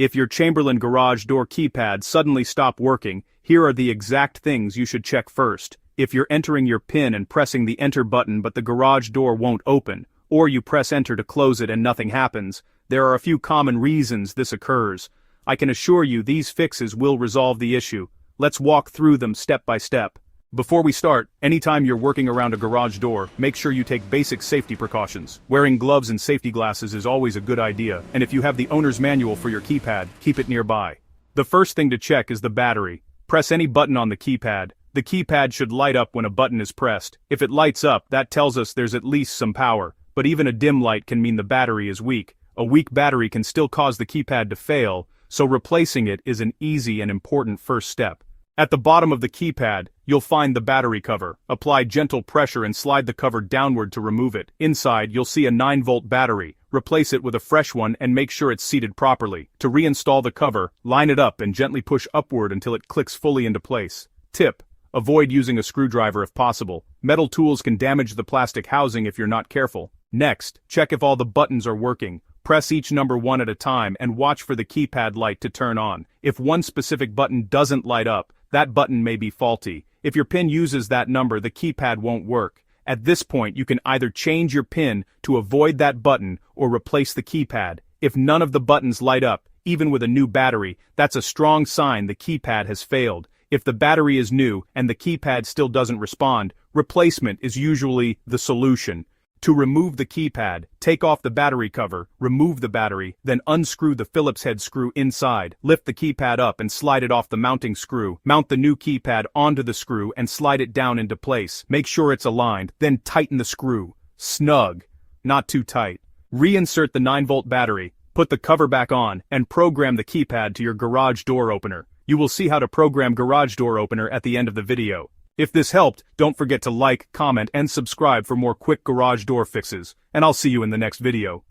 If your Chamberlain garage door keypad suddenly stopped working, here are the exact things you should check first. If you're entering your PIN and pressing the enter button but the garage door won't open, or you press enter to close it and nothing happens, there are a few common reasons this occurs. I can assure you these fixes will resolve the issue. Let's walk through them step by step. Before we start, anytime you're working around a garage door, make sure you take basic safety precautions. Wearing gloves and safety glasses is always a good idea, and if you have the owner's manual for your keypad, keep it nearby. The first thing to check is the battery. Press any button on the keypad. The keypad should light up when a button is pressed. If it lights up, that tells us there's at least some power, but even a dim light can mean the battery is weak. A weak battery can still cause the keypad to fail, so replacing it is an easy and important first step. At the bottom of the keypad, you'll find the battery cover. Apply gentle pressure and slide the cover downward to remove it. Inside, you'll see a 9-volt battery. Replace it with a fresh one and make sure it's seated properly. To reinstall the cover, line it up and gently push upward until it clicks fully into place. Tip: avoid using a screwdriver if possible. Metal tools can damage the plastic housing if you're not careful. Next, check if all the buttons are working. Press each number one at a time and watch for the keypad light to turn on. If one specific button doesn't light up, that button may be faulty. If your PIN uses that number, the keypad won't work. At this point, you can either change your PIN to avoid that button or replace the keypad. If none of the buttons light up, even with a new battery, that's a strong sign the keypad has failed. If the battery is new and the keypad still doesn't respond, replacement is usually the solution. To remove the keypad, take off the battery cover, remove the battery, then unscrew the Phillips head screw inside. Lift the keypad up and slide it off the mounting screw. Mount the new keypad onto the screw and slide it down into place. Make sure it's aligned, then tighten the screw. Snug, not too tight. Reinsert the 9-volt battery, put the cover back on, and program the keypad to your garage door opener. You will see how to program garage door opener at the end of the video. If this helped, don't forget to like, comment, and subscribe for more quick garage door fixes, and I'll see you in the next video.